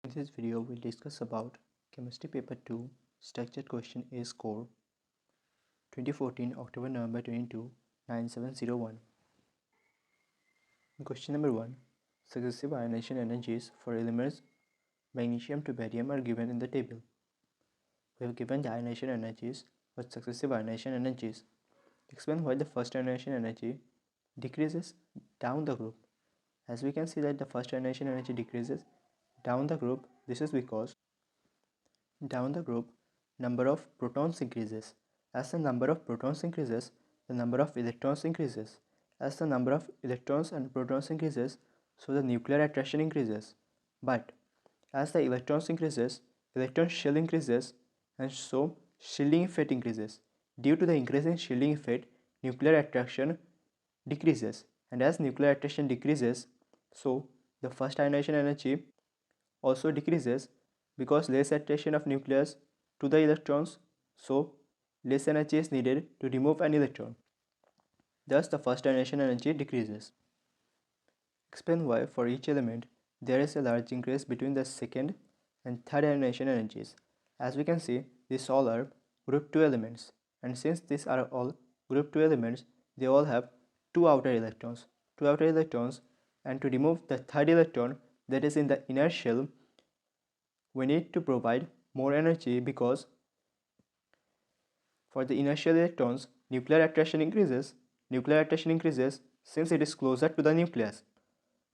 In this video, we'll discuss about Chemistry Paper 2, Structured Question A Score, 2014, October-November 22, 9701. Question number 1. Successive ionization energies for elements magnesium to barium are given in the table. We have given the ionization energies for successive ionization energies. Explain why the first ionization energy decreases down the group. As we can see that the first ionization energy decreases down the group. This is because down the group number of protons increases. As the number of protons increases, the number of electrons increases. As the number of electrons and protons increases, so the nuclear attraction increases. But as the electrons increases, electron shell increases, and so shielding effect increases. Due to the increase in shielding effect, nuclear attraction decreases, and as nuclear attraction decreases, so the first ionization energy also decreases because less attraction of nucleus to the electrons, so less energy is needed to remove an electron. Thus, the first ionization energy decreases. Explain why for each element there is a large increase between the second and third ionization energies. As we can see, these all are group 2 elements, and since these are all group 2 elements, they all have two outer electrons, and to remove the third electron that is in the inner shell, we need to provide more energy because for the inner shell electrons, nuclear attraction increases since it is closer to the nucleus,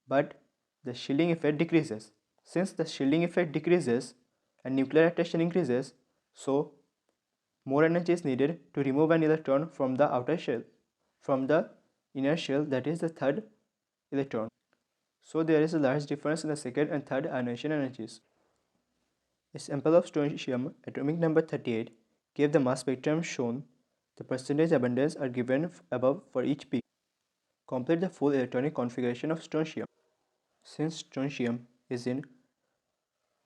but the shielding effect decreases. Since the shielding effect decreases and nuclear attraction increases, so more energy is needed to remove an electron from the outer shell, from the inner shell, that is the third electron. So there is a large difference in the second and third ionization energies. A sample of strontium, atomic number 38, gave the mass spectrum shown. The percentage abundance are given above for each peak. Complete the full electronic configuration of strontium. Since strontium is in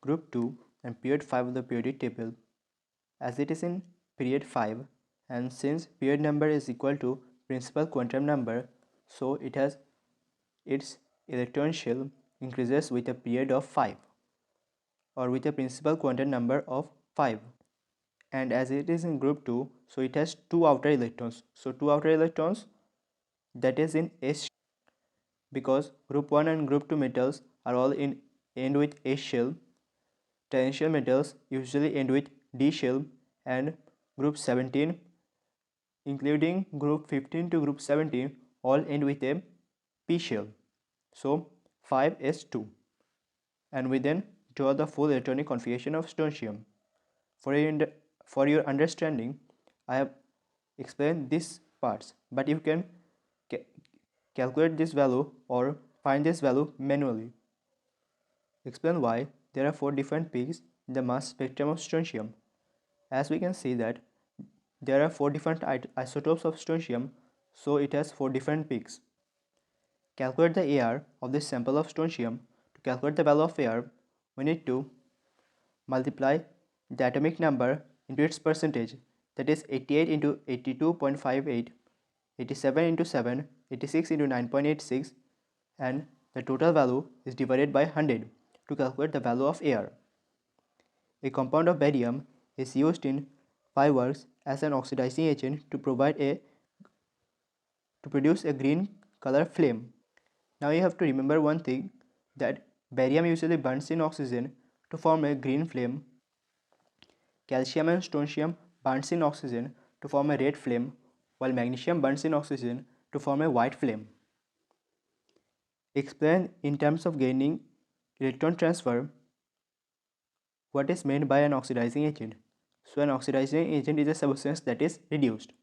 group 2 and period 5 of the periodic table, as it is in period 5, and since period number is equal to principal quantum number, so it has its electron shell increases with a period of 5 or with a principal quantum number of 5. And as it is in group 2, so it has two outer electrons. So two outer electrons, that is in S, because group 1 and group 2 metals are all end with S shell. Tangential metals usually end with D shell, and group 17 including group 15 to group 17 all end with a P shell. So 5s2, and we then draw the full electronic configuration of strontium. For your understanding, I have explained these parts, but you can calculate this value or find this value manually. Explain why there are 4 different peaks in the mass spectrum of strontium. As we can see that there are 4 different isotopes of strontium, so it has 4 different peaks. Calculate the AR of this sample of strontium. To calculate the value of AR, we need to multiply the atomic number into its percentage, that is 88 into 82.58, 87 into 7, 86 into 9.86, and the total value is divided by 100 to calculate the value of AR. A compound of barium is used in fireworks as an oxidizing agent to produce a green color flame. Now you have to remember one thing, that barium usually burns in oxygen to form a green flame. Calcium and strontium burns in oxygen to form a red flame, while magnesium burns in oxygen to form a white flame. Explain in terms of gaining electron transfer what is meant by an oxidizing agent. So an oxidizing agent is a substance that is reduced.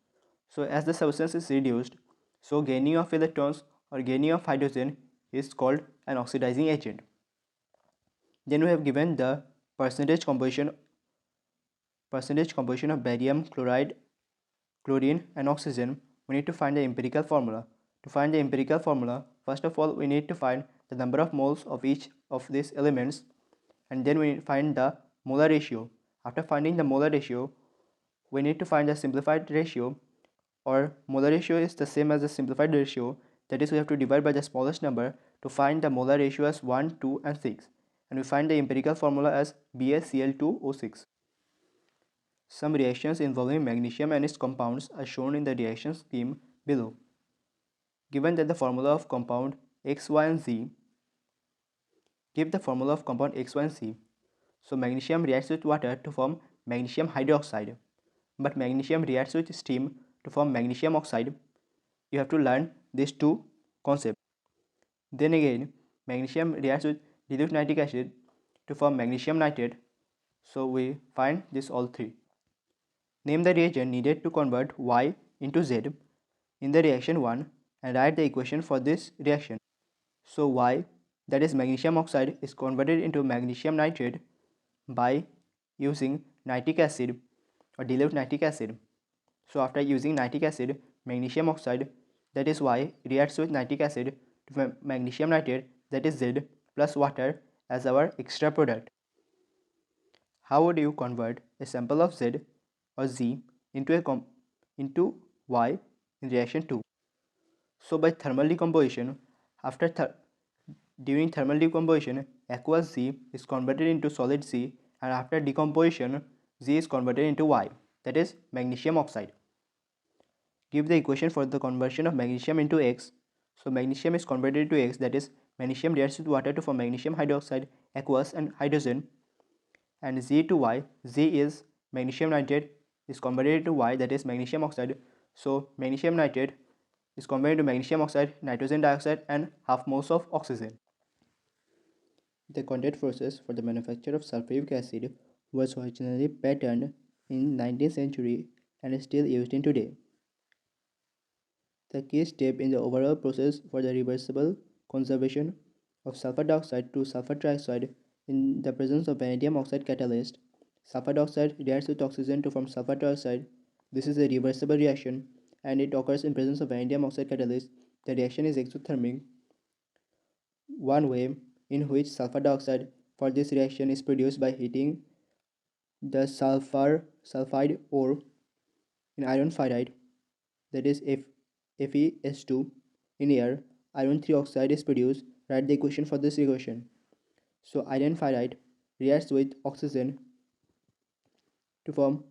So as the substance is reduced, so gaining of electrons or gaining of hydrogen is called an oxidizing agent. Then we have given the percentage composition of barium, chloride, chlorine and oxygen. We need to find the empirical formula. To find the empirical formula, first of all we need to find the number of moles of each of these elements, and then we find the molar ratio. After finding the molar ratio, we need to find the simplified ratio, or molar ratio is the same as the simplified ratio, that is we have to divide by the smallest number to find the molar ratio as 1, 2 and 6. and we find the empirical formula as BaCl2O6. Some reactions involving magnesium and its compounds are shown in the reaction scheme below. Given that the formula of compound X, Y, and Z, give the formula of compound X, Y, and Z. So magnesium reacts with water to form magnesium hydroxide, but magnesium reacts with steam to form magnesium oxide. You have to learn these two concepts. Then again, magnesium reacts with dilute nitric acid to form magnesium nitrate. So we find this all three. Name the reagent needed to convert Y into Z in the reaction 1 and write the equation for this reaction. So Y, that is magnesium oxide, is converted into magnesium nitrate by using nitric acid or dilute nitric acid. So after using nitric acid, magnesium oxide, that is Y, reacts with nitric acid to magnesium nitrate, that is Z, plus water as our extra product. How would you convert a sample of Z or Z into Y in reaction 2? So by thermal decomposition, during thermal decomposition, aqueous Z is converted into solid Z, and after decomposition, Z is converted into Y, that is magnesium oxide. Give the equation for the conversion of magnesium into X. So magnesium is converted into X, that is magnesium reacts with water to form magnesium hydroxide, aqueous, and hydrogen. And Z to Y, Z is magnesium nitrate is converted into Y, that is magnesium oxide. So magnesium nitrate is converted to magnesium oxide, nitrogen dioxide, and half moles of oxygen. The contact process for the manufacture of sulfuric acid was originally patterned in 19th century and is still used in today. The key step in the overall process for the reversible conversion of sulfur dioxide to sulfur trioxide in the presence of vanadium oxide catalyst. Sulfur dioxide reacts with oxygen to form sulfur trioxide. This is a reversible reaction and it occurs in presence of vanadium oxide catalyst. The reaction is exothermic. One way in which sulfur dioxide for this reaction is produced by heating the sulfide ore in iron ferrite, that is FeS2, in air. Iron 3 oxide is produced. Write the equation for this reaction. So iron ferrite reacts with oxygen to form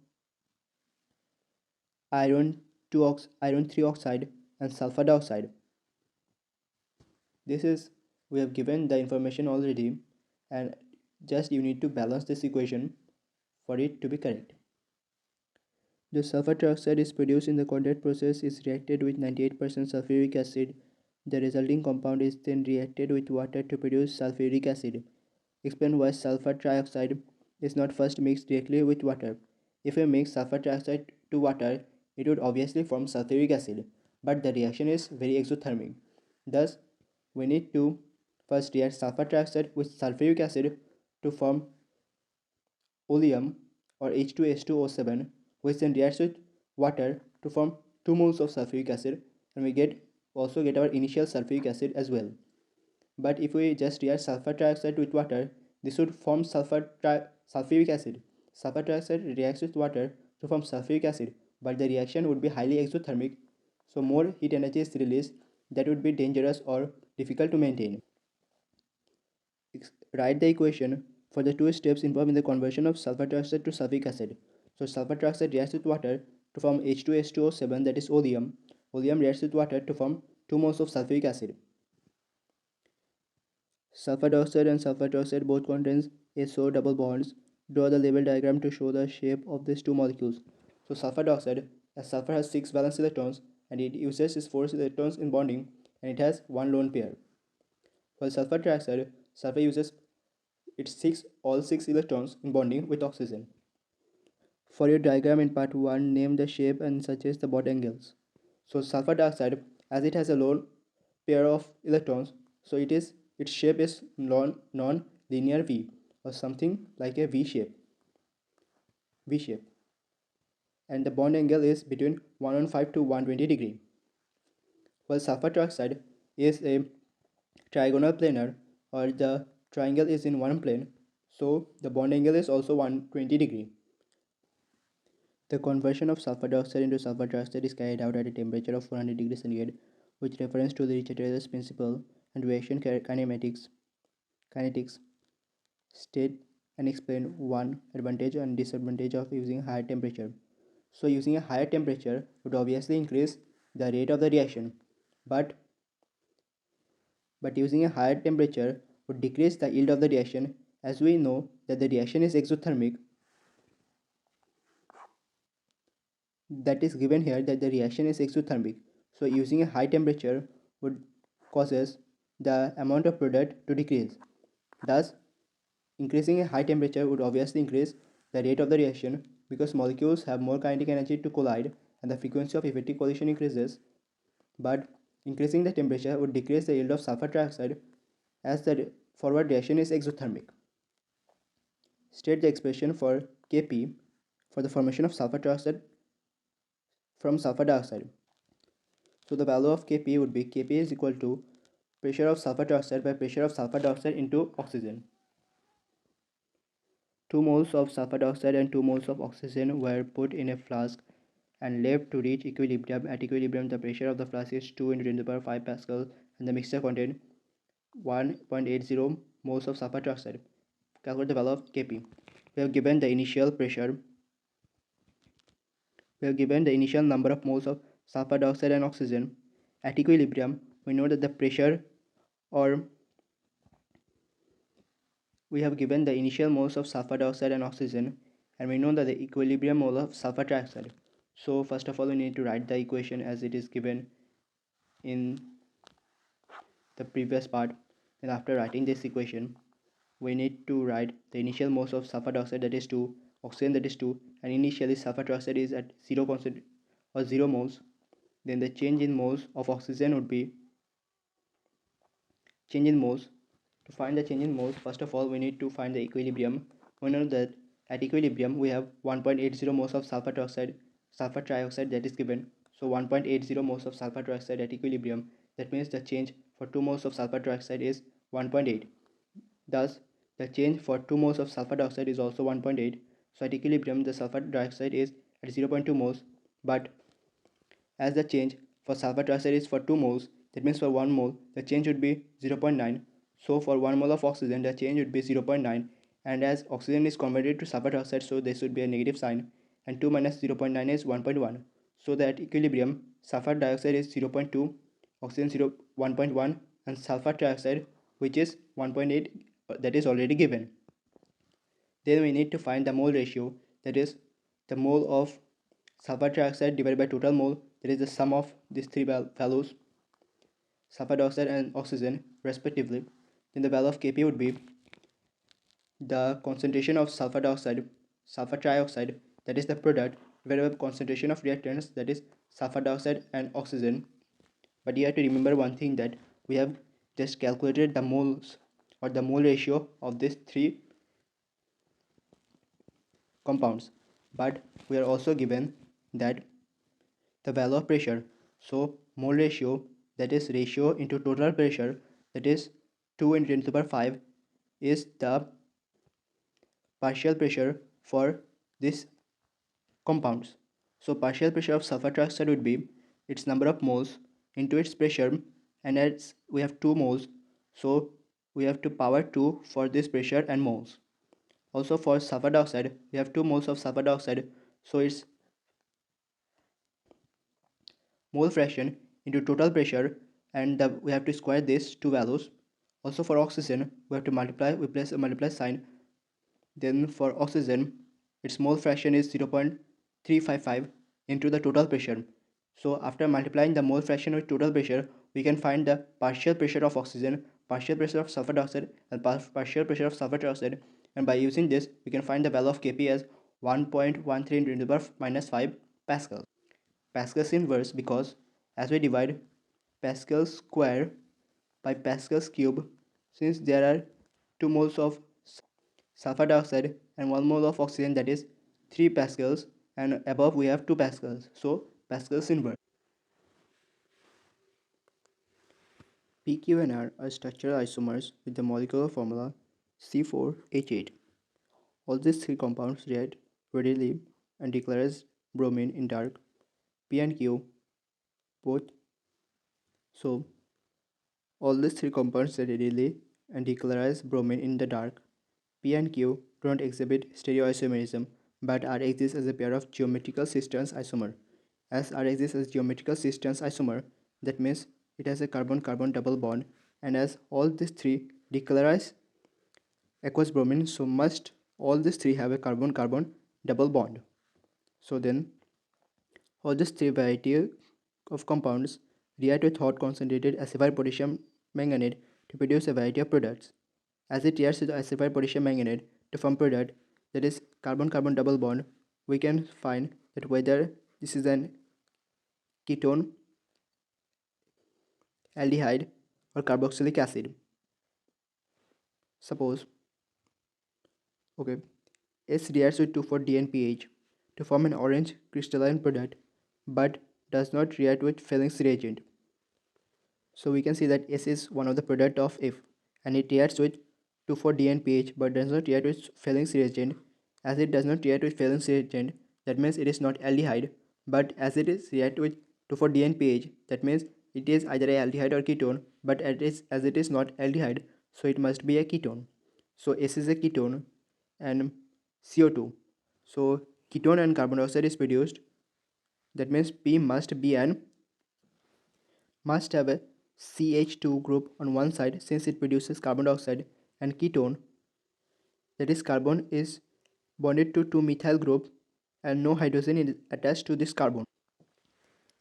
iron 3 oxide and sulfur dioxide. We have given the information already, and just you need to balance this equation for it to be correct. The sulfur trioxide is produced in the contact process is reacted with 98% sulfuric acid. The resulting compound is then reacted with water to produce sulfuric acid. Explain why sulfur trioxide is not first mixed directly with water. If we mix sulfur trioxide to water, it would obviously form sulfuric acid, but the reaction is very exothermic. Thus, we need to first react sulfur trioxide with sulfuric acid to form oleum or H2S2O7, which then reacts with water to form 2 moles of sulfuric acid, and we also get our initial sulfuric acid as well. But if we just react sulfur trioxide with water, this would form sulfuric acid. Sulfur trioxide reacts with water to form sulfuric acid, but the reaction would be highly exothermic, so more heat energy is released that would be dangerous or difficult to maintain. Write the equation for the two steps involved in the conversion of sulfur trioxide to sulfuric acid. So sulfur trioxide reacts with water to form H2S2O7, that is oleum. Oleum reacts with water to form 2 moles of sulfuric acid. Sulfur dioxide and sulfur trioxide both contains SO double bonds. Draw the label diagram to show the shape of these two molecules. So sulfur dioxide, as sulfur has 6 valence electrons and it uses its 4 electrons in bonding, and it has one lone pair. While sulfur trioxide, sulfur uses all 6 electrons in bonding with oxygen. For your diagram in part 1, name the shape and suggest the bond angles. So sulfur dioxide, as it has a lone pair of electrons, so its shape is non-linear V, or something like a V shape. And the bond angle is between 115 to 120 degree. While sulfur trioxide is a trigonal planar, or the triangle is in one plane, so the bond angle is also 120 degree. The conversion of sulfur dioxide into sulfur trioxide is carried out at a temperature of 400 degrees centigrade with reference to the Richter-Reyes principle and reaction kinetics. State and explain one advantage and disadvantage of using higher temperature. So using a higher temperature would obviously increase the rate of the reaction, but using a higher temperature would decrease the yield of the reaction, as we know that the reaction is exothermic. That is given here that the reaction is exothermic. So using a high temperature would causes the amount of product to decrease. Thus, increasing a high temperature would obviously increase the rate of the reaction because molecules have more kinetic energy to collide and the frequency of effective collision increases. But increasing the temperature would decrease the yield of sulfur trioxide as the forward reaction is exothermic. State the expression for Kp for the formation of sulfur trioxide from sulfur dioxide. So the value of Kp would be Kp is equal to pressure of sulfur trioxide by pressure of sulfur dioxide into oxygen. 2 moles of sulfur dioxide and 2 moles of oxygen were put in a flask and left to reach equilibrium. At equilibrium, the pressure of the flask is 2 into 10 to the power 5 Pascal and the mixture contained 1.80 moles of sulfur trioxide. Calculate the value of Kp. We have given the initial pressure. We have given the initial number of moles of sulfur dioxide and oxygen. At equilibrium, we know that the pressure or we have given the initial moles of sulfur dioxide and oxygen, and we know that the equilibrium mole of sulfur trioxide. So first of all, we need to write the equation as it is given in the previous part. And after writing this equation, we need to write the initial moles of sulfur dioxide, that is 2, oxygen, that is 2, and initially sulfur trioxide is at 0 constant or 0 moles. Then the change in moles of oxygen would be change in moles. To find the change in moles, first of all, we need to find the equilibrium. We know that at equilibrium we have 1.80 moles of sulfur trioxide that is given. So 1.80 moles of sulfur trioxide at equilibrium. That means the change for 2 moles of sulfur trioxide is 1.8. Thus, the change for 2 moles of sulfur dioxide is also 1.8. So at equilibrium, the sulfur dioxide is at 0.2 moles. But as the change for sulfur trioxide is for 2 moles, that means for 1 mole, the change would be 0.9. So for 1 mole of oxygen, the change would be 0.9. And as oxygen is converted to sulfur dioxide, so there should be a negative sign. And 2 minus 0.9 is 1.1. So that equilibrium, sulfur dioxide is 0.2, oxygen 1.1, and sulfur trioxide, which is 1.8, that is already given. Then we need to find the mole ratio, that is the mole of sulfur trioxide divided by total mole, that is the sum of these three values, sulfur dioxide and oxygen respectively. Then the value of Kp would be the concentration of sulfur trioxide, that is the product, divided by concentration of reactants, that is sulfur dioxide and oxygen. But you have to remember one thing, that we have just calculated the moles or the mole ratio of these three compounds, but we are also given that the value of pressure. So mole ratio, that is ratio into total pressure, that is 2 into 10 to the power 5, is the partial pressure for these compounds. So partial pressure of sulfur trioxide would be its number of moles into its pressure, and as we have 2 moles, so we have to power 2 for this pressure and moles. Also for sulfur dioxide, we have 2 moles of sulfur dioxide, so its mole fraction into total pressure, and we have to square these two values. Also for oxygen, we have to multiply, we place a multiply sign. Then for oxygen, its mole fraction is 0.355 into the total pressure. So after multiplying the mole fraction with total pressure, we can find the partial pressure of oxygen, partial pressure of sulfur dioxide, and partial pressure of sulfur trioxide. And by using this, we can find the value of Kp as 1.13 into the power minus 5 Pascal. Pascal's inverse, because as we divide Pascal's square by Pascal's cube, since there are 2 moles of sulfur dioxide and 1 mole of oxygen, that is 3 Pascals, and above we have 2 Pascals, so Pascal's inverse. P, Q and R are structural isomers with the molecular formula C4H8. All these three compounds react readily and declare as bromine in dark. P and Q both. So all these three compounds readily and declare as bromine in the dark. P and Q do not exhibit stereoisomerism but R exists as a pair of geometrical cis-trans isomer. As R exists as geometrical cis-trans isomer, that means it has a carbon-carbon double bond, and as all these three decolorize aqueous bromine, so must all these three have a carbon-carbon double bond. So then all these three variety of compounds react with hot concentrated acidified potassium manganate to produce a variety of products. As it reacts with acidified potassium manganate to form product that is carbon-carbon double bond, we can find that whether this is an ketone, aldehyde, or carboxylic acid. Suppose, okay, S reacts with 2,4-DNPH to form an orange crystalline product but does not react with Fehling's reagent. So we can see that S is one of the product of F and it reacts with 2,4-DNPH but does not react with Fehling's reagent. As it does not react with Fehling's reagent, that means it is not aldehyde, but as it is react with 2,4-DNPH, that means it is either a aldehyde or ketone, but as it is not aldehyde, so it must be a ketone. So S is a ketone and CO2. So ketone and carbon dioxide is produced. That means P must have a CH2 group on one side since it produces carbon dioxide, and ketone, that is carbon, is bonded to 2-methyl group and no hydrogen is attached to this carbon.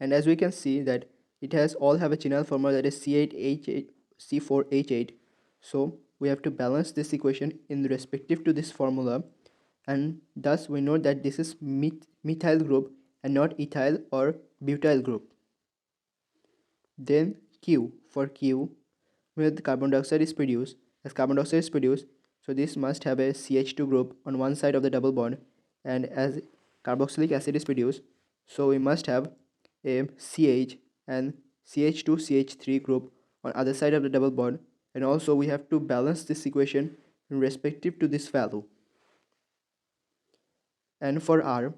And as we can see that it has all have a chinyl formula that is C8H8 C4H8. So we have to balance this equation in respective to this formula, and thus we know that this is methyl group and not ethyl or butyl group. Then Q, for Q, where the carbon dioxide is produced. As carbon dioxide is produced, so this must have a CH2 group on one side of the double bond, and as carboxylic acid is produced, so we must have a CH and CH2 CH3 group on other side of the double bond, and also we have to balance this equation in respective to this value. And for R,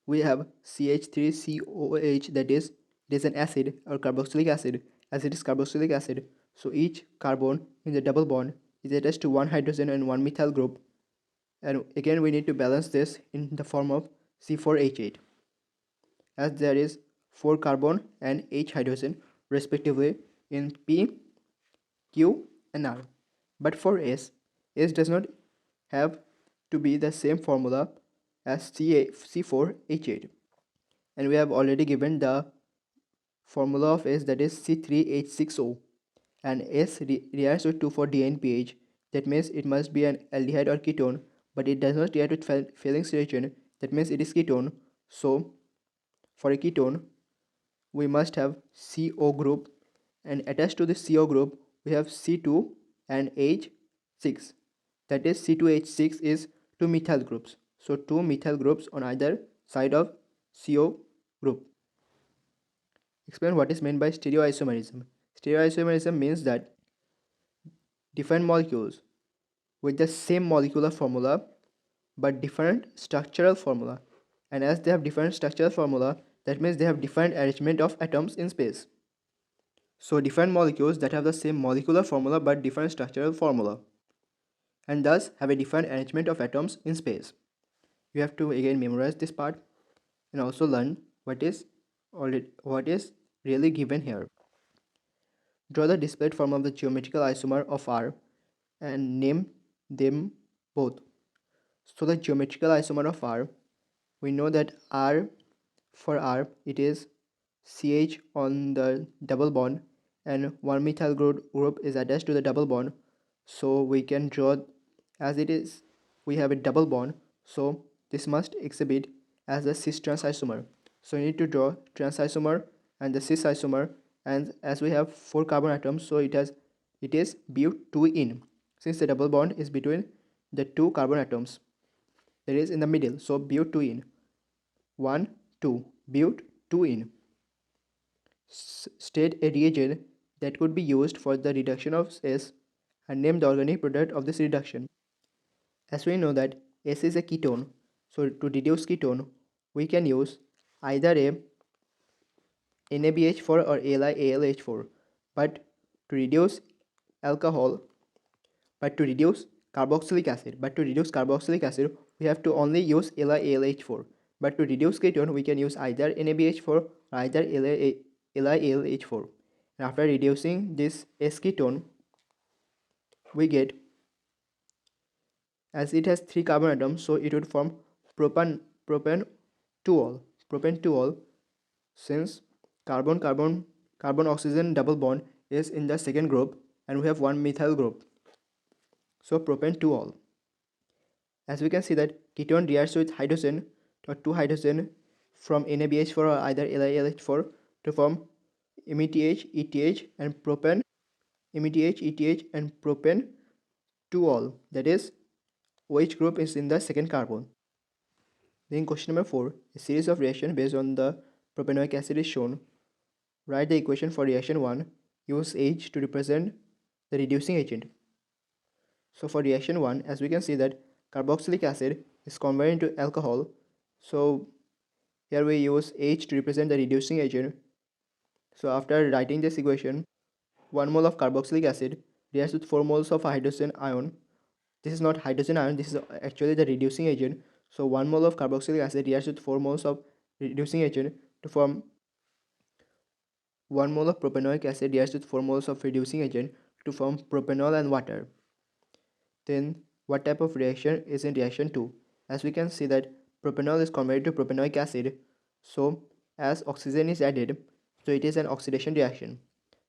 we have CH3COH, that is, it is an acid or carboxylic acid. As it is carboxylic acid, so each carbon in the double bond is attached to one hydrogen and one methyl group, and again we need to balance this in the form of C4H8, as there is 4 carbon and H hydrogen respectively in P, Q and R. But for S does not have to be the same formula as C4H8, and we have already given the formula of S, that is C3H6O, and S reacts with 2,4-DNPH. That means it must be an aldehyde or ketone, but it does not react with Fehling's reagent. That means it is ketone. So for a ketone, we must have CO group, and attached to this CO group we have C2 and H6. That is C2H6 is 2 methyl groups. So 2 methyl groups on either side of CO group. Explain what is meant by stereoisomerism. Stereoisomerism means that different molecules with the same molecular formula but different structural formula, and as they have different structural formula, that means they have different arrangement of atoms in space. So different molecules that have the same molecular formula but different structural formula, and thus have a different arrangement of atoms in space. You have to again memorize this part and also learn what is really given here. Draw the displayed form of the geometrical isomer of R and name them both. So the geometrical isomer of R, we know that for R it is CH on the double bond and one methyl group is attached to the double bond. So we can draw, as it is we have a double bond, so this must exhibit as a cis-trans isomer. So we need to draw trans isomer and the cis isomer, and as we have 4 carbon atoms, so it is but2ene, since the double bond is between the 2 carbon atoms, that is in the middle. So but2ene, 1 2 but2ene. State a reagent that could be used for the reduction of S and name the organic product of this reduction. As we know that S is a ketone, so to reduce ketone we can use either a NaBH4 or AlIAlH4, but to reduce alcohol But to reduce carboxylic acid, we have to only use LiAlH4. But to reduce ketone, we can use either NaBH4 or either LiAlH4. And after reducing this S ketone, we get, as it has 3 carbon atoms, so it would form propane 2ol. Since carbon oxygen double bond is in the second group and we have one methyl group, so propane 2ol. As we can see that ketone reacts with hydrogen or 2 hydrogen from NaBH4 or either LiLH4 to form METH, ETH and propane 2ol, that is OH group is in the second carbon. Then question number 4, a series of reactions based on the propanoic acid is shown. Write the equation for reaction 1. Use H to represent the reducing agent. So for reaction 1, as we can see that carboxylic acid is converted into alcohol. So here we use H to represent the reducing agent. So after writing this equation, 1 mole of carboxylic acid reacts with 4 moles of hydrogen ion. This is not hydrogen ion, this is actually the reducing agent. So 1 mole of carboxylic acid reacts with 4 moles of reducing agent to form 1 mole of propanoic acid reacts with 4 moles of reducing agent to form propanol and water. Then what type of reaction is in reaction 2? As we can see that propanol is converted to propanoic acid. So as oxygen is added, so it is an oxidation reaction.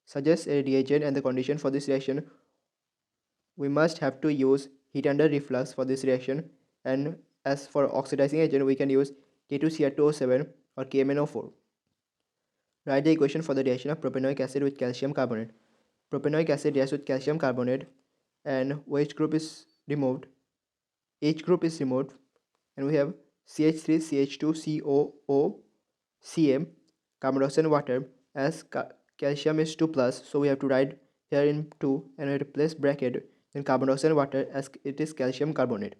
Suggest a reagent and the condition for this reaction. We must have to use heat under reflux for this reaction, and as for oxidizing agent we can use K2Cr2O7 or KMnO4. Write the equation for the reaction of propanoic acid with calcium carbonate. Propanoic acid reacts with calcium carbonate and OH group is removed, H group is removed, and we have CH3CH2COO, carbon dioxide and water. As calcium is 2 plus, so we have to write here in 2 and we replace bracket in carbon dioxide and water as it is calcium carbonate.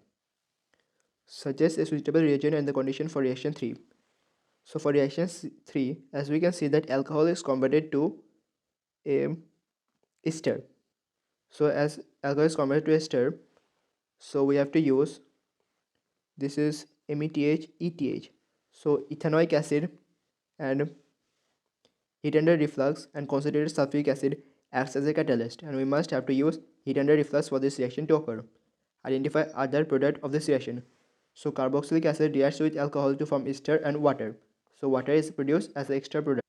Suggest a suitable reagent and the condition for reaction 3. So for reaction 3, as we can see that alcohol is converted to a ester. So as alcohol is converted to ester, so we have to use, this is METH, ETH. So ethanoic acid and heat under reflux and concentrated sulfuric acid acts as a catalyst, and we must have to use heat under reflux for this reaction to occur. Identify other product of this reaction. So carboxylic acid reacts with alcohol to form ester and water. So water is produced as an extra product.